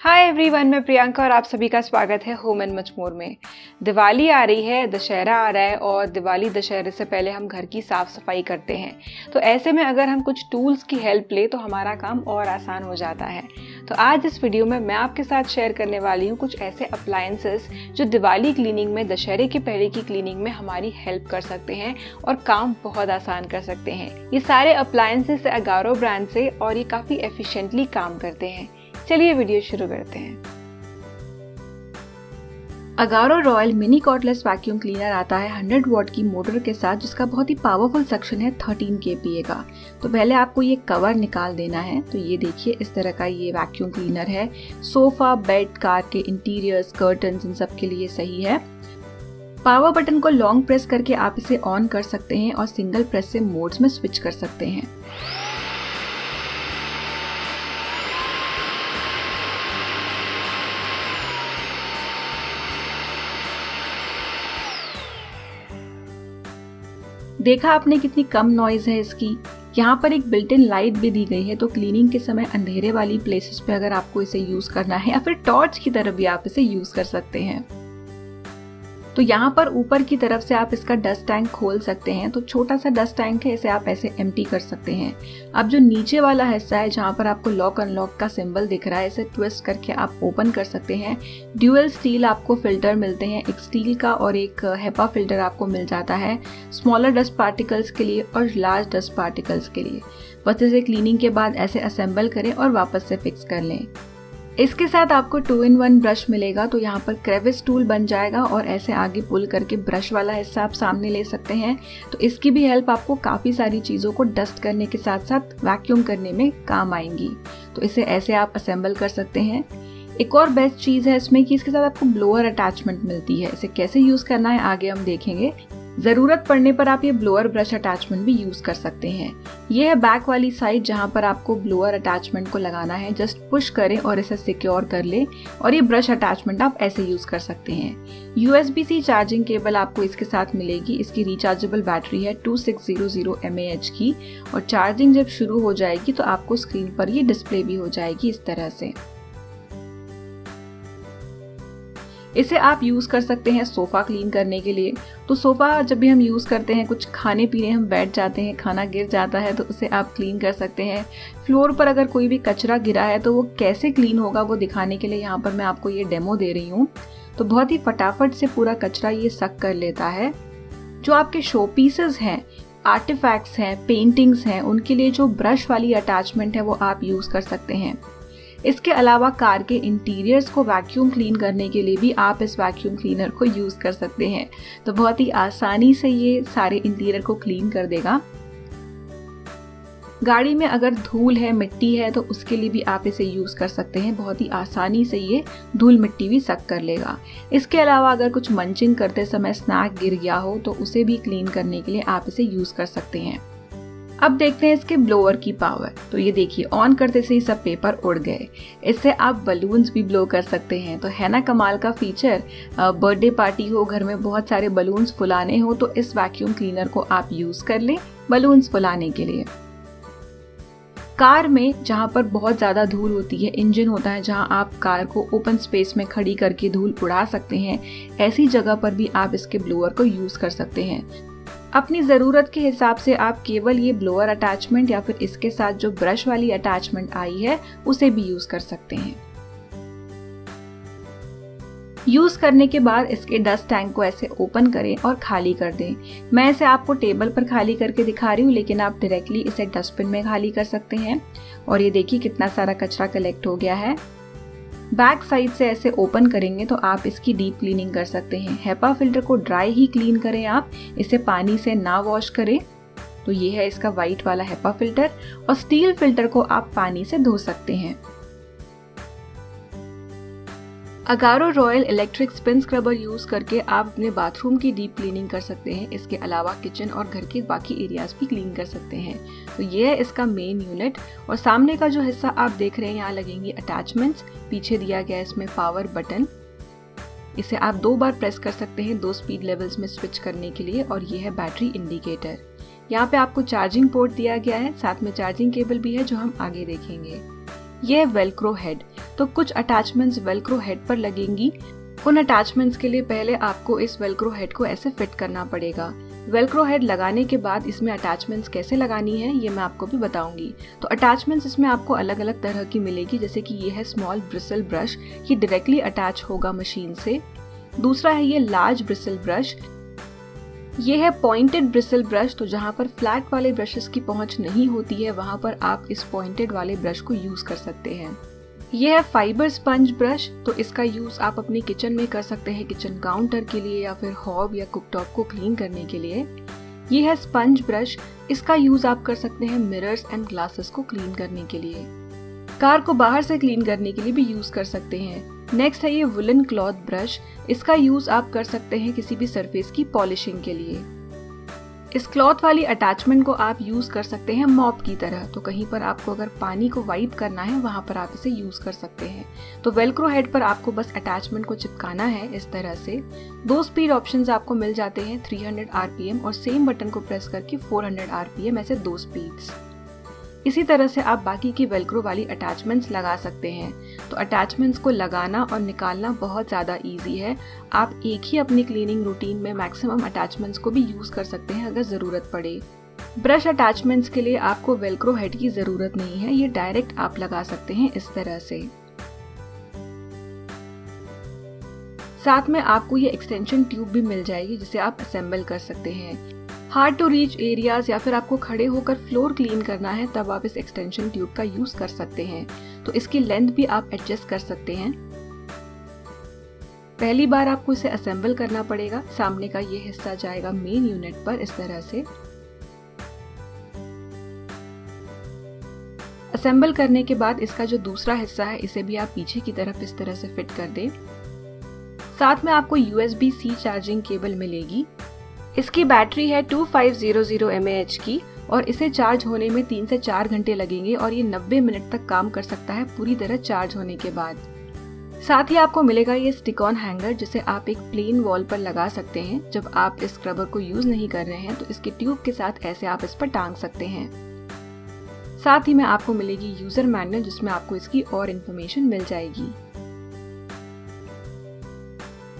Hi everyone, मैं प्रियंका और आप सभी का स्वागत है होम एंड मच मोर में। दिवाली आ रही है, दशहरा आ रहा है और दिवाली दशहरे से पहले हम घर की साफ सफाई करते हैं। तो ऐसे में अगर हम कुछ टूल्स की हेल्प ले तो हमारा काम और आसान हो जाता है। तो आज इस वीडियो में मैं आपके साथ शेयर करने वाली हूँ कुछ ऐसे अप्लायंसेस जो दिवाली क्लीनिंग में, दशहरे के पहले की क्लीनिंग में हमारी हेल्प कर सकते हैं और काम बहुत आसान कर सकते हैं। ये सारे अप्लायंसेस अगारो ब्रांड से और ये काफ़ी एफिशिएंटली काम करते हैं। चलिए वीडियो शुरू करते हैं। Agaro royal mini cordless vacuum cleaner आता है 100 वॉट की मोटर के साथ, जिसका बहुत ही पावरफुल सक्शन है 13 kPa का। तो पहले आपको ये कवर निकाल देना है। तो ये देखिए, इस तरह का ये वैक्यूम क्लीनर है। सोफा, बेड, कार के इंटीरियर्स, कर्टन्स, इन सब के लिए सही है। पावर बटन को लॉन्ग प्रेस करके आप इसे ऑन कर सकते हैं और सिंगल प्रेस से मोड्स में स्विच कर सकते हैं। देखा आपने कितनी कम नॉइज है इसकी। यहाँ पर एक बिल्ट इन लाइट भी दी गई है, तो क्लीनिंग के समय अंधेरे वाली प्लेसेस पे अगर आपको इसे यूज करना है या फिर टॉर्च की तरह भी आप इसे यूज कर सकते हैं। तो यहाँ पर ऊपर की तरफ से आप इसका डस्ट टैंक खोल सकते हैं। तो छोटा सा डस्ट टैंक है, इसे आप ऐसे एम्प्टी कर सकते हैं। अब जो नीचे वाला हिस्सा है, जहाँ पर आपको लॉक अनलॉक का सिंबल दिख रहा है, इसे ट्विस्ट करके आप ओपन कर सकते हैं। ड्यूअल स्टील आपको फिल्टर मिलते हैं, एक स्टील का और एक हेपा फिल्टर आपको मिल जाता है, स्मॉलर डस्ट पार्टिकल्स के लिए और लार्ज डस्ट पार्टिकल्स के लिए। बस इसे क्लीनिंग के बाद ऐसे असेंबल करें और वापस से फिक्स कर लें। इसके साथ आपको 2-in-1 ब्रश मिलेगा, तो यहाँ पर क्रेविस टूल बन जाएगा और ऐसे आगे पुल करके ब्रश वाला हिस्सा आप सामने ले सकते हैं। तो इसकी भी हेल्प आपको काफ़ी सारी चीज़ों को डस्ट करने के साथ साथ वैक्यूम करने में काम आएंगी। तो इसे ऐसे आप असेंबल कर सकते हैं। एक और बेस्ट चीज़ है इसमें कि इसके साथ आपको ब्लोअर अटैचमेंट मिलती है। इसे कैसे यूज़ करना है आगे हम देखेंगे। ज़रूरत पड़ने पर आप ये ब्लोअर ब्रश अटैचमेंट भी यूज़ कर सकते हैं। ये है बैक वाली साइड, जहाँ पर आपको ब्लोअर अटैचमेंट को लगाना है। जस्ट पुश करें और इसे सिक्योर कर लें और ये ब्रश अटैचमेंट आप ऐसे यूज़ कर सकते हैं। USB-C चार्जिंग केबल आपको इसके साथ मिलेगी। इसकी रिचार्जेबल बैटरी है 2600 mAh की और चार्जिंग जब शुरू हो जाएगी तो आपको स्क्रीन पर ये डिस्प्ले भी हो जाएगी इस तरह से। इसे आप यूज़ कर सकते हैं सोफ़ा क्लीन करने के लिए। तो सोफ़ा जब भी हम यूज़ करते हैं, कुछ खाने पीने हम बैठ जाते हैं, खाना गिर जाता है, तो उसे आप क्लीन कर सकते हैं। फ्लोर पर अगर कोई भी कचरा गिरा है तो वो कैसे क्लीन होगा वो दिखाने के लिए यहाँ पर मैं आपको ये डेमो दे रही हूँ। तो बहुत ही फटाफट से पूरा कचरा ये सक कर लेता है। जो आपके शो पीसेस हैं, आर्टिफैक्ट्स हैं, पेंटिंग्स हैं, उनके लिए जो ब्रश वाली अटैचमेंट है वो आप यूज़ कर सकते हैं। इसके अलावा कार के इंटीरियर्स को वैक्यूम क्लीन करने के लिए भी आप इस वैक्यूम क्लीनर को यूज़ कर सकते हैं। तो बहुत ही आसानी से ये सारे इंटीरियर को क्लीन कर देगा। गाड़ी में अगर धूल है, मिट्टी है, तो उसके लिए भी आप इसे यूज़ कर सकते हैं। बहुत ही आसानी से ये धूल मिट्टी भी सक कर लेगा। इसके अलावा अगर कुछ मंचिंग करते समय स्नैक गिर गया हो तो उसे भी क्लीन करने के लिए आप इसे यूज़ कर सकते हैं। अब देखते हैं इसके ब्लोअर की पावर। तो ये देखिए, ऑन करते से ही सब पेपर उड़ गए। इससे आप बलून्स भी ब्लो कर सकते हैं। तो है ना कमाल का फीचर। बर्थडे पार्टी हो, घर में बहुत सारे बलून्स फुलाने हो, तो इस वैक्यूम क्लीनर को आप यूज़ कर लें बलून्स फुलाने के लिए। कार में जहाँ पर बहुत ज़्यादा धूल होती है, इंजन होता है जहाँ आप कार को ओपन स्पेस में खड़ी करके धूल उड़ा सकते हैं, ऐसी जगह पर भी आप इसके ब्लोअर को यूज़ कर सकते हैं। अपनी ज़रूरत के हिसाब से आप केवल ये ब्लोअर अटैचमेंट या फिर इसके साथ जो ब्रश वाली अटैचमेंट आई है उसे भी यूज़ कर सकते हैं। यूज़ करने के बाद इसके डस्ट टैंक को ऐसे ओपन करें और खाली कर दें। मैं इसे आपको टेबल पर खाली करके दिखा रही हूँ, लेकिन आप डायरेक्टली इसे डस्टबिन में खाली कर सकते हैं। और ये देखिए कितना सारा कचरा कलेक्ट हो गया है। बैक साइड से ऐसे ओपन करेंगे तो आप इसकी डीप क्लीनिंग कर सकते हैं। हेपा फिल्टर को ड्राई ही क्लीन करें आप, इसे पानी से ना वॉश करें। तो ये है इसका वाइट वाला हेपा फिल्टर और स्टील फिल्टर को आप पानी से धो सकते हैं। Agaro royal electric spin scrubber use करके आप अपने बाथरूम की डीप क्लीनिंग कर सकते हैं। इसके अलावा किचन और घर के बाकी एरियाज भी क्लीन कर सकते हैं। तो ये है इसका मेन यूनिट और सामने का जो हिस्सा आप देख रहे हैं, यहाँ लगेंगी अटैचमेंट्स। पीछे दिया गया इसमें पावर बटन, इसे आप 2 बार प्रेस कर सकते हैं 2 स्पीड लेवल्स में स्विच करने के लिए। और ये है बैटरी इंडिकेटर। यहाँ पे आपको चार्जिंग पोर्ट दिया गया है, साथ में चार्जिंग केबल भी है जो हम आगे देखेंगे। ये है वेलक्रो हेड। तो कुछ अटैचमेंट्स वेलक्रो हेड पर लगेंगी। उन अटैचमेंट्स के लिए पहले आपको इस वेलक्रो हेड को ऐसे फिट करना पड़ेगा। वेलक्रो हेड लगाने के बाद इसमें अटैचमेंट्स कैसे लगानी है ये मैं आपको भी बताऊंगी। तो अटैचमेंट्स इसमें आपको अलग अलग तरह की मिलेगी, जैसे कि ये है स्मॉल ब्रिसल ब्रश, ये डायरेक्टली अटैच होगा मशीन से। दूसरा है ये लार्ज ब्रिसल ब्रश, ये है पॉइंटेड ब्रिसल ब्रश। तो जहाँ पर फ्लैट वाले ब्रशेस की पहुंच नहीं होती है वहां पर आप इस पॉइंटेड वाले ब्रश को यूज कर सकते हैं। ये है फाइबर स्पंज ब्रश। तो इसका यूज आप अपने किचन में कर सकते हैं, किचन काउंटर के लिए या फिर हॉब या कुकटॉप को क्लीन करने के लिए। ये है स्पंज ब्रश, इसका यूज आप कर सकते हैं मिरर्स एंड ग्लासेस को क्लीन करने के लिए। कार को बाहर से क्लीन करने के लिए भी यूज कर सकते हैं। नेक्स्ट है ये वुलन क्लॉथ ब्रश, इसका यूज आप कर सकते हैं किसी भी सरफेस की पॉलिशिंग के लिए। इस क्लॉथ वाली अटैचमेंट को आप यूज कर सकते हैं मॉप की तरह। तो कहीं पर आपको अगर पानी को वाइप करना है वहां पर आप इसे यूज कर सकते हैं। तो वेलक्रो हेड पर आपको बस अटैचमेंट को चिपकाना है इस तरह से। 2 स्पीड ऑप्शंस आपको मिल जाते हैं, 300 RPM और सेम बटन को प्रेस करके 400 RPM, ऐसे 2 स्पीड्स। इसी तरह से आप बाकी की वेलक्रो वाली अटैचमेंट्स लगा सकते हैं। तो अटैचमेंट्स को लगाना और निकालना बहुत ज़्यादा इजी है। आप एक ही अपनी क्लीनिंग रूटीन में मैक्सिमम अटैचमेंट्स को भी यूज़ कर सकते हैं अगर ज़रूरत पड़े। ब्रश अटैचमेंट्स के लिए आपको वेलक्रो हेड की ज़रूरत नहीं है, ये डायरेक्ट आप लगा सकते हैं इस तरह से। साथ में आपको ये एक्सटेंशन ट्यूब भी मिल जाएगी जिसे आप असेंबल कर सकते हैं। हार्ड टू रीच एरियाज या फिर आपको खड़े होकर फ्लोर क्लीन करना है तब आप इस एक्सटेंशन ट्यूब का यूज कर सकते हैं। तो इसकी लेंथ भी आप एडजस्ट कर सकते हैं। पहली बार आपको इसे असेंबल करना पड़ेगा। सामने का ये हिस्सा जाएगा मेन यूनिट पर इस तरह से। असेंबल करने के बाद इसका जो दूसरा हिस्सा है इसे भी आप पीछे की तरफ इस तरह से फिट कर दें। साथ में आपको USB-C चार्जिंग केबल मिलेगी। इसकी बैटरी है 2500 mAh की और इसे चार्ज होने में 3 से 4 घंटे लगेंगे और ये 90 मिनट तक काम कर सकता है पूरी तरह चार्ज होने के बाद। साथ ही आपको मिलेगा ये स्टिक ऑन हैंगर जिसे आप एक प्लेन वॉल पर लगा सकते हैं। जब आप इस स्क्रबर को यूज नहीं कर रहे हैं तो इसके ट्यूब के साथ ऐसे आप इस पर टांग सकते हैं। साथ ही में आपको मिलेगी यूजर मैनुअल जिसमें आपको इसकी और इन्फॉर्मेशन मिल जाएगी।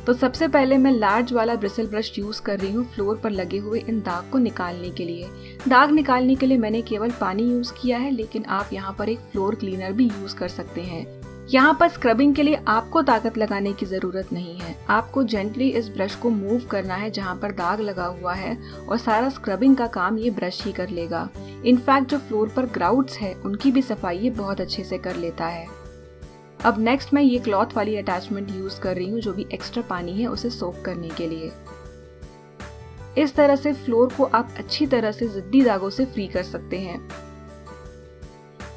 तो सबसे पहले मैं लार्ज वाला ब्रिसल ब्रश यूज कर रही हूँ फ्लोर पर लगे हुए इन दाग को निकालने के लिए। दाग निकालने के लिए मैंने केवल पानी यूज किया है, लेकिन आप यहाँ पर एक फ्लोर क्लीनर भी यूज कर सकते हैं। यहाँ पर स्क्रबिंग के लिए आपको ताकत लगाने की जरूरत नहीं है। आपको जेंटली इस ब्रश को मूव करना है जहाँ पर दाग लगा हुआ है और सारा स्क्रबिंग का काम ये ब्रश ही कर लेगा। इनफैक्ट जो फ्लोर पर ग्राउट्स है उनकी भी सफाई ये बहुत अच्छे से कर लेता है। अब नेक्स्ट मैं ये क्लॉथ वाली अटैचमेंट यूज कर रही हूँ जो भी एक्स्ट्रा पानी है उसे सोक करने के लिए। इस तरह से फ्लोर को आप अच्छी तरह से जिद्दी दागों से फ्री कर सकते हैं।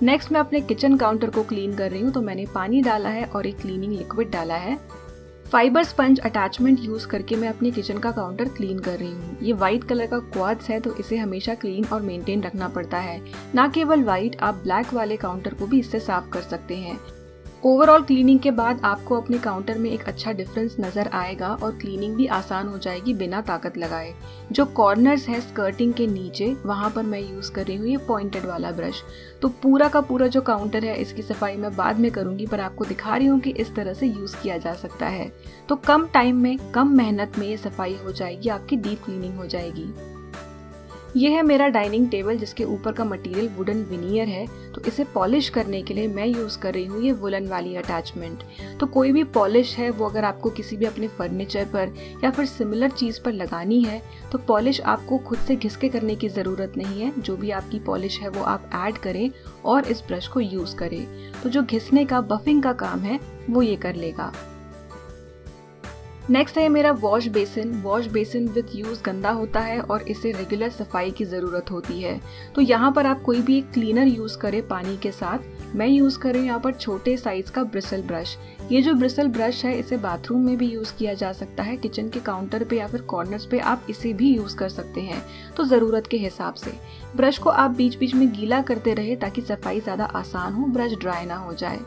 नेक्स्ट मैं अपने किचन काउंटर को क्लीन कर रही हूँ। तो मैंने पानी डाला है और एक क्लीनिंग लिक्विड डाला है। फाइबर स्पंज अटैचमेंट यूज करके मैं अपने किचन का काउंटर क्लीन कर रही हूँ। ये व्हाइट कलर का क्वार्ट्ज है तो इसे हमेशा क्लीन और मेंटेन रखना पड़ता है। ना केवल व्हाइट, आप ब्लैक वाले काउंटर को भी इससे साफ कर सकते हैं। ओवरऑल क्लीनिंग के बाद आपको अपने काउंटर में एक अच्छा डिफरेंस नजर आएगा और क्लीनिंग भी आसान हो जाएगी बिना ताकत लगाए। जो कॉर्नर्स है स्कर्टिंग के नीचे वहां पर मैं यूज कर रही हूँ ये पॉइंटेड वाला ब्रश। तो पूरा का पूरा जो काउंटर है इसकी सफाई मैं बाद में करूंगी, पर आपको दिखा रही हूँ कि इस तरह से यूज किया जा सकता है। तो कम टाइम में कम मेहनत में ये सफाई हो जाएगी, आपकी डीप क्लीनिंग हो जाएगी। ये है मेरा डाइनिंग टेबल जिसके ऊपर का मटेरियल वुडन विनियर है। तो इसे पॉलिश करने के लिए मैं यूज कर रही हूँ ये वुलन वाली अटैचमेंट। तो कोई भी पॉलिश है वो अगर आपको किसी भी अपने फर्नीचर पर या फिर सिमिलर चीज पर लगानी है तो पॉलिश आपको खुद से घिस के करने की जरूरत नहीं है। जो भी आपकी पॉलिश है वो आप ऐड करें और इस ब्रश को यूज करें। तो जो घिसने का बफिंग का काम है वो ये कर लेगा। नेक्स्ट है मेरा wash basin. Wash basin with use गंदा होता है और इसे रेगुलर सफाई की जरूरत होती है। तो यहाँ पर आप कोई भी एक क्लीनर यूज करें पानी के साथ। मैं यूज कर रही हूँ यहाँ पर छोटे साइज का ब्रिसल ब्रश। ये जो ब्रिसल ब्रश है इसे बाथरूम में भी यूज किया जा सकता है, किचन के काउंटर पे या फिर कॉर्नर्स पे आप इसे भी यूज कर सकते हैं। तो जरूरत के हिसाब से ब्रश को आप बीच बीच में गीला करते रहे ताकि सफाई ज्यादा आसान हो, ब्रश ड्राई ना हो जाए।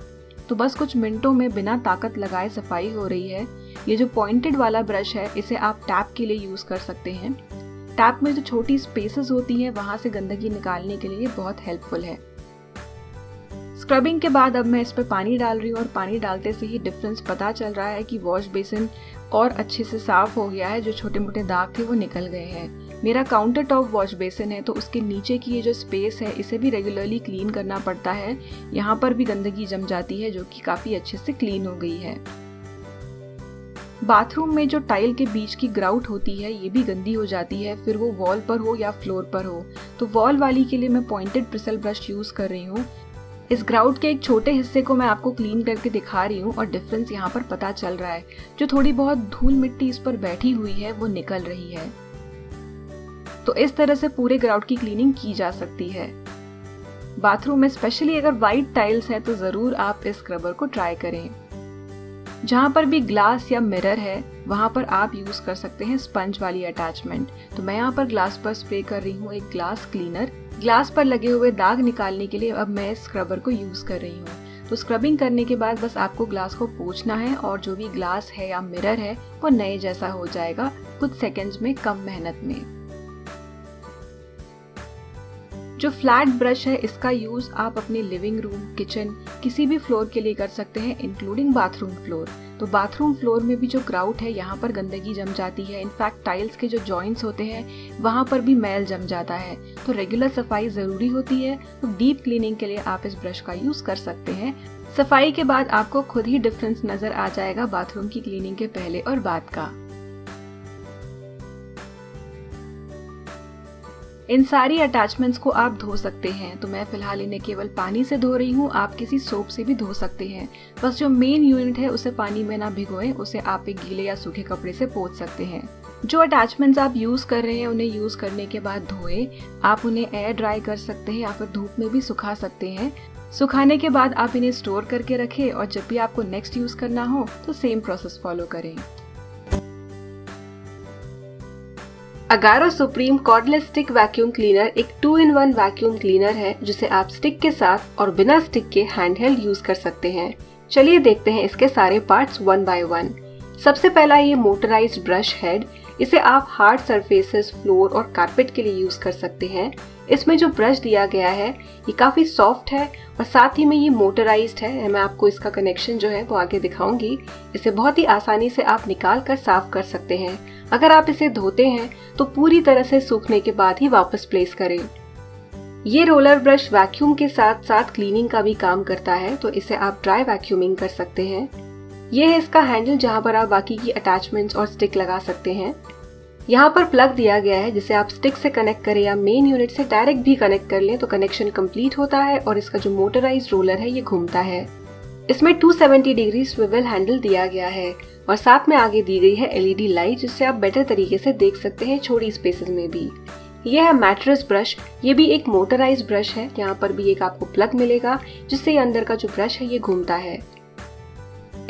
तो बस कुछ मिनटों में बिना ताकत लगाए सफाई हो रही है। ये जो पॉइंटेड वाला ब्रश है इसे आप टैप के लिए यूज कर सकते हैं। टैप में जो छोटी स्पेसेस होती हैं वहां से गंदगी निकालने के लिए बहुत हेल्पफुल है। स्क्रबिंग के बाद अब मैं इस पर पानी डाल रही हूँ और पानी डालते से ही डिफरेंस पता चल रहा है कि वॉश बेसिन और अच्छे से साफ हो गया है। जो छोटे मोटे दाग थे वो निकल गए हैं। मेरा काउंटर टॉप वॉश बेसिन है तो उसके नीचे की ये जो स्पेस है इसे भी रेगुलरली क्लीन करना पड़ता है। यहाँ पर भी गंदगी जम जाती है जो कि काफ़ी अच्छे से क्लीन हो गई है। बाथरूम में जो टाइल के बीच की ग्राउट होती है ये भी गंदी हो जाती है, फिर वो वॉल पर हो या फ्लोर पर हो। तो वॉल वाली के लिए मैं पॉइंटेड ब्रिसल ब्रश यूज़ कर रही हूँ। इस ग्राउट के एक छोटे हिस्से को मैं आपको क्लीन करके दिखा रही हूँ और डिफरेंस यहाँ पर पता चल रहा है। जो थोड़ी बहुत धूल मिट्टी इस पर बैठी हुई है वो निकल रही है। तो इस तरह से पूरे ग्राउट की क्लीनिंग की जा सकती है। बाथरूम में स्पेशली अगर वाइट टाइल्स है तो ज़रूर आप इस स्क्रबर को ट्राई करें। जहाँ पर भी ग्लास या मिरर है वहाँ पर आप यूज़ कर सकते हैं स्पंज वाली अटैचमेंट। तो मैं यहाँ पर ग्लास पर स्प्रे कर रही हूँ एक ग्लास क्लीनर। ग्लास पर लगे हुए दाग निकालने के लिए अब मैं इस स्क्रबर को यूज़ कर रही हूँ। तो स्क्रबिंग करने के बाद बस आपको ग्लास को पोंछना है और जो भी ग्लास है या मिरर है वो नए जैसा हो जाएगा कुछ सेकेंड्स में, कम मेहनत में। जो फ्लैट ब्रश है इसका यूज आप अपने लिविंग रूम, किचन, किसी भी फ्लोर के लिए कर सकते हैं, इंक्लूडिंग बाथरूम फ्लोर। तो बाथरूम फ्लोर में भी जो ग्राउट है यहाँ पर गंदगी जम जाती है। इनफैक्ट टाइल्स के जो जॉइंट्स होते हैं वहाँ पर भी मैल जम जाता है। तो रेगुलर सफाई ज़रूरी होती है। तो डीप क्लीनिंग के लिए आप इस ब्रश का यूज़ कर सकते हैं। सफाई के बाद आपको खुद ही डिफरेंस नज़र आ जाएगा बाथरूम की क्लीनिंग के पहले और बाद का। इन सारी अटैचमेंट्स को आप धो सकते हैं। तो मैं फिलहाल इन्हें केवल पानी से धो रही हूँ, आप किसी सोप से भी धो सकते हैं। बस जो मेन यूनिट है उसे पानी में ना भिगोएं, उसे आप एक गीले या सूखे कपड़े से पोंछ सकते हैं। जो अटैचमेंट्स आप यूज़ कर रहे हैं उन्हें यूज़ करने के बाद धोएं। आप उन्हें एयर ड्राई कर सकते हैं या फिर धूप में भी सुखा सकते हैं। सुखाने के बाद आप इन्हें स्टोर करके रखें और जब भी आपको नेक्स्ट यूज़ करना हो तो सेम प्रोसेस फॉलो करें। Agaro supreme cordless stick vacuum cleaner एक 2-in-1 वैक्यूम क्लीनर है जिसे आप स्टिक के साथ और बिना स्टिक के हैंडहेल्ड यूज कर सकते हैं। चलिए देखते हैं इसके सारे पार्ट्स वन बाय वन। सबसे पहला ये मोटराइज्ड ब्रश हेड। इसे आप हार्ड सरफेसेस, फ्लोर और कारपेट के लिए यूज कर सकते हैं। इसमें जो ब्रश दिया गया है ये काफी सॉफ्ट है और साथ ही में ये मोटराइज्ड है। मैं आपको इसका कनेक्शन जो है वो आगे दिखाऊंगी। इसे बहुत ही आसानी से आप निकाल कर साफ कर सकते हैं। अगर आप इसे धोते हैं तो पूरी तरह से सूखने के बाद ही वापस प्लेस करें। ये रोलर ब्रश वैक्यूम के साथ साथ क्लीनिंग का भी काम करता है, तो इसे आप ड्राई वैक्यूमिंग कर सकते हैं। ये है इसका हैंडल जहां पर आप बाकी की अटैचमेंट्स और स्टिक लगा सकते हैं। यहाँ पर प्लग दिया गया है जिसे आप स्टिक से कनेक्ट करें या मेन यूनिट से डायरेक्ट भी कनेक्ट कर लें तो कनेक्शन कंप्लीट होता है और इसका जो मोटराइज्ड रोलर है ये घूमता है। इसमें 270 डिग्री स्विवल हैंडल दिया गया है और साथ में आगे दी गई है एलईडी लाइट जिससे आप बेटर तरीके से देख सकते हैं छोटी स्पेसेस में भी। यह है मैट्रेस ब्रश। ये भी एक मोटराइज्ड ब्रश है। यहाँ पर भी एक आपको प्लग मिलेगा जिससे ये अंदर का जो ब्रश है ये घूमता है।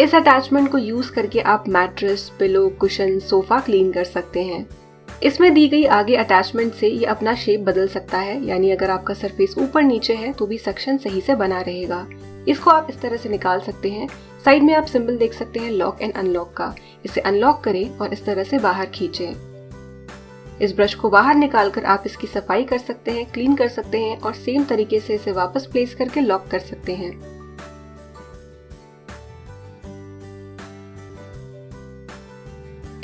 इस अटैचमेंट को यूज करके आप mattress, pillow, cushion, sofa clean कर सकते हैं। इसमें दी गई आगे अटैचमेंट से ये अपना शेप बदल सकता है, यानी अगर आपका सरफेस ऊपर नीचे है तो भी सक्शन सही से बना रहेगा। इसको आप इस तरह से निकाल सकते हैं। साइड में आप सिंबल देख सकते हैं लॉक एंड अनलॉक का। इसे अनलॉक करें और इस तरह से बाहर खींचें। इस ब्रश को बाहर निकालकर आप इसकी सफाई कर सकते हैं, क्लीन कर सकते हैं और सेम तरीके से इसे वापस प्लेस करके लॉक कर सकते हैं।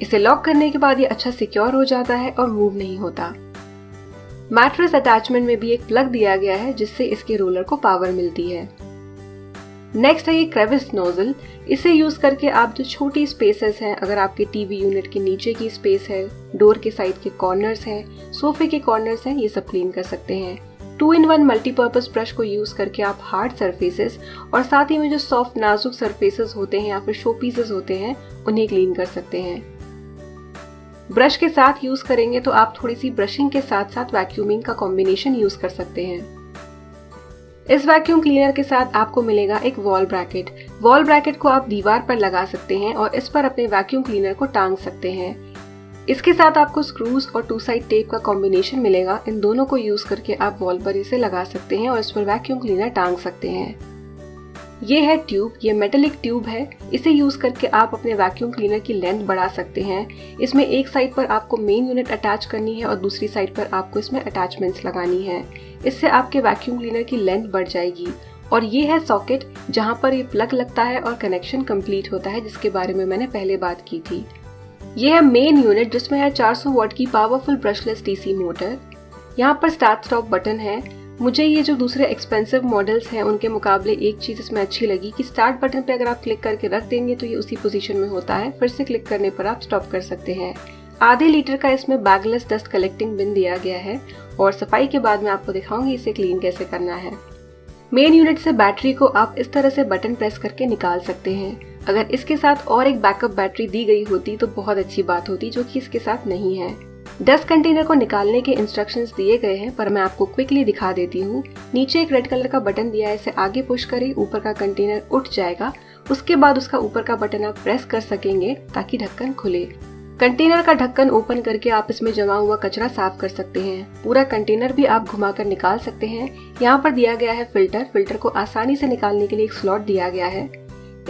इसे लॉक करने के बाद ये अच्छा सिक्योर हो जाता है और मूव नहीं होता। मैट्रेस अटैचमेंट में भी एक प्लग दिया गया है जिससे इसके रोलर को पावर मिलती है। नेक्स्ट है ये क्रेविस नोजल। इसे यूज करके आप जो छोटी स्पेसेस हैं, अगर आपके टीवी यूनिट के नीचे की स्पेस है, डोर के साइड के कॉर्नर्स हैं, सोफे के कॉर्नर्स हैं, ये सब क्लीन कर सकते हैं। 2-in-1 मल्टीपर्पज ब्रश को यूज करके आप हार्ड सरफेसेस और साथ ही में जो सॉफ्ट नाजुक सरफेसेस होते हैं या फिर शो पीसेस होते हैं उन्हें क्लीन कर सकते हैं। ब्रश के साथ यूज करेंगे तो आप थोड़ी सी ब्रशिंग के साथ साथ वैक्यूमिंग का कॉम्बिनेशन यूज कर सकते हैं। इस वैक्यूम क्लीनर के साथ आपको मिलेगा एक वॉल ब्रैकेट। वॉल ब्रैकेट को आप दीवार पर लगा सकते हैं और इस पर अपने वैक्यूम क्लीनर को टांग सकते हैं। इसके साथ आपको स्क्रूज और 2 साइड टेप का कॉम्बिनेशन मिलेगा। इन दोनों को यूज करके आप वॉल पर इसे लगा सकते हैं और इस पर वैक्यूम क्लीनर टांग सकते हैं। ये है ट्यूब। ये मेटेलिक ट्यूब है। इसे यूज करके आप अपने वैक्यूम क्लीनर की लेंथ बढ़ा सकते हैं। इसमें एक साइड पर आपको मेन यूनिट अटैच करनी है और दूसरी साइड पर आपको इसमें अटैचमेंट्स लगानी है। इससे आपके वैक्यूम क्लीनर की लेंथ बढ़ जाएगी और ये है सॉकेट जहाँ पर ये प्लग लगता है और कनेक्शन कंप्लीट होता है, जिसके बारे में मैंने पहले बात की थी। ये है मेन यूनिट जिसमें है 400 वॉट की पावरफुल ब्रशलेस डीसी मोटर। यहाँ पर स्टार्ट स्टॉप बटन है। मुझे ये जो दूसरे एक्सपेंसिव मॉडल्स हैं उनके मुकाबले एक चीज़ इसमें अच्छी लगी कि स्टार्ट बटन पे अगर आप क्लिक करके रख देंगे तो ये उसी पोजीशन में होता है, फिर से क्लिक करने पर आप स्टॉप कर सकते हैं। आधे लीटर का इसमें बैगलेस डस्ट कलेक्टिंग बिन दिया गया है और सफाई के बाद मैं आपको दिखाऊंगी इसे क्लीन कैसे करना है। मेन यूनिट से बैटरी को आप इस तरह से बटन प्रेस करके निकाल सकते हैं। अगर इसके साथ और एक बैकअप बैटरी दी गई होती तो बहुत अच्छी बात होती, जो कि इसके साथ नहीं है। डस्ट कंटेनर को निकालने के इंस्ट्रक्शंस दिए गए हैं, पर मैं आपको क्विकली दिखा देती हूँ। नीचे एक रेड कलर का बटन दिया है, इसे आगे पुश करें, ऊपर का कंटेनर उठ जाएगा। उसके बाद उसका ऊपर का बटन आप प्रेस कर सकेंगे ताकि ढक्कन खुले। कंटेनर का ढक्कन ओपन करके आप इसमें जमा हुआ कचरा साफ कर सकते हैं। पूरा कंटेनर भी आप घुमाकर निकाल सकते हैं। यहाँ पर दिया गया है फिल्टर को आसानी से निकालने के लिए एक स्लॉट दिया गया है।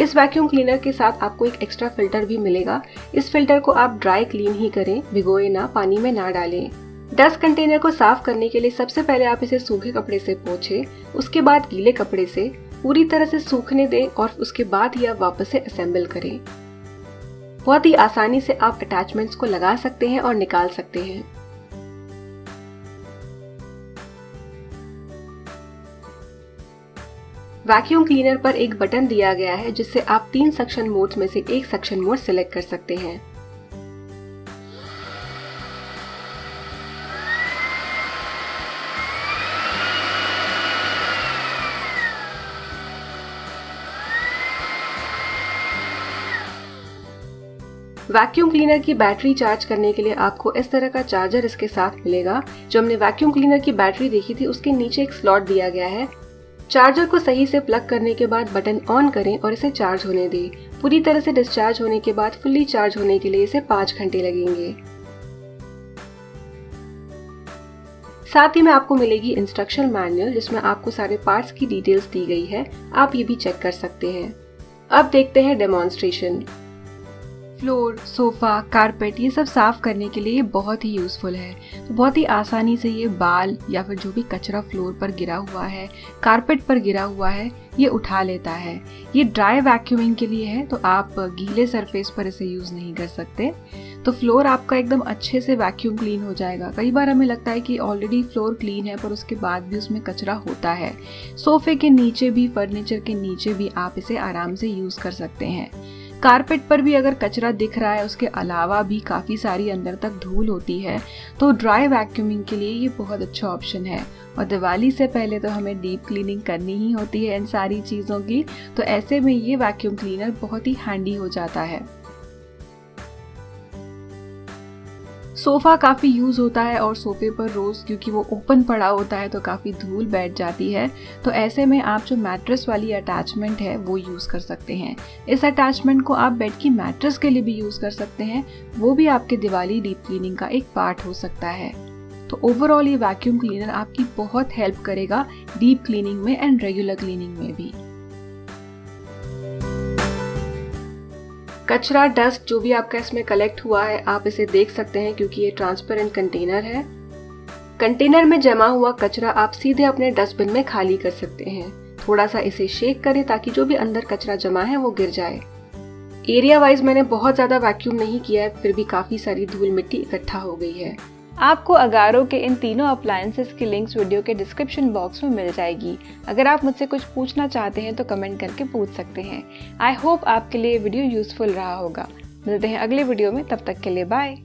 इस वैक्यूम क्लीनर के साथ आपको एक एक्स्ट्रा फिल्टर भी मिलेगा। इस फिल्टर को आप ड्राई क्लीन ही करें, भिगोए ना, पानी में ना डालें। डस्ट कंटेनर को साफ करने के लिए सबसे पहले आप इसे सूखे कपड़े से पोंछें, उसके बाद गीले कपड़े से पूरी तरह से सूखने दें और उसके बाद ही आप वापस से असेंबल करें। बहुत ही आसानी से आप अटैचमेंट्स को लगा सकते हैं और निकाल सकते हैं। वैक्यूम क्लीनर पर एक बटन दिया गया है जिससे आप 3 सक्शन मोड्स में से एक सक्शन मोड सिलेक्ट कर सकते हैं। वैक्यूम क्लीनर की बैटरी चार्ज करने के लिए आपको इस तरह का चार्जर इसके साथ मिलेगा। जो हमने वैक्यूम क्लीनर की बैटरी देखी थी उसके नीचे एक स्लॉट दिया गया है। चार्जर को सही से प्लग करने के बाद बटन ऑन करें और इसे चार्ज होने दें। पूरी तरह से डिस्चार्ज होने के बाद फुल्ली चार्ज होने के लिए इसे 5 घंटे लगेंगे। साथ ही में आपको मिलेगी इंस्ट्रक्शन मैनुअल जिसमें आपको सारे पार्ट्स की डिटेल्स दी गई है, आप ये भी चेक कर सकते हैं। अब देखते हैं डेमोन्स्ट्रेशन। फ्लोर, सोफ़ा, कारपेट ये सब साफ़ करने के लिए ये बहुत ही यूज़फुल है। तो बहुत ही आसानी से ये बाल या फिर जो भी कचरा फ्लोर पर गिरा हुआ है, कारपेट पर गिरा हुआ है, ये उठा लेता है। ये ड्राई वैक्यूमिंग के लिए है, तो आप गीले सरफेस पर इसे यूज़ नहीं कर सकते। तो फ्लोर आपका एकदम अच्छे से वैक्यूम क्लीन हो जाएगा। कई बार हमें लगता है कि ऑलरेडी फ्लोर क्लीन है पर उसके बाद भी उसमें कचरा होता है। सोफ़े के नीचे भी, फर्नीचर के नीचे भी आप इसे आराम से यूज़ कर सकते हैं। कारपेट पर भी अगर कचरा दिख रहा है, उसके अलावा भी काफ़ी सारी अंदर तक धूल होती है, तो ड्राई वैक्यूमिंग के लिए ये बहुत अच्छा ऑप्शन है। और दिवाली से पहले तो हमें डीप क्लीनिंग करनी ही होती है इन सारी चीज़ों की, तो ऐसे में ये वैक्यूम क्लीनर बहुत ही हैंडी हो जाता है। सोफ़ा काफ़ी यूज़ होता है और सोफ़े पर रोज़ क्योंकि वो ओपन पड़ा होता है तो काफ़ी धूल बैठ जाती है, तो ऐसे में आप जो मैट्रेस वाली अटैचमेंट है वो यूज़ कर सकते हैं। इस अटैचमेंट को आप बेड की मैट्रेस के लिए भी यूज़ कर सकते हैं, वो भी आपके दिवाली डीप क्लीनिंग का एक पार्ट हो सकता है। तो ओवरऑल ये वैक्यूम क्लीनर आपकी बहुत हेल्प करेगा डीप क्लीनिंग में एंड रेगुलर क्लीनिंग में भी। कचरा, डस्ट जो भी आपका इसमें कलेक्ट हुआ है आप इसे देख सकते हैं क्योंकि ये ट्रांसपेरेंट कंटेनर है। कंटेनर में जमा हुआ कचरा आप सीधे अपने डस्टबिन में खाली कर सकते हैं। थोड़ा सा इसे शेक करें ताकि जो भी अंदर कचरा जमा है वो गिर जाए। एरिया वाइज मैंने बहुत ज़्यादा वैक्यूम नहीं किया है, फिर भी काफ़ी सारी धूल मिट्टी इकट्ठा हो गई है। आपको अगारो के इन तीनों अप्लायंसेस की लिंक्स वीडियो के डिस्क्रिप्शन बॉक्स में मिल जाएगी। अगर आप मुझसे कुछ पूछना चाहते हैं तो कमेंट करके पूछ सकते हैं। आई होप आपके लिए वीडियो यूजफुल रहा होगा। मिलते हैं अगले वीडियो में, तब तक के लिए बाय।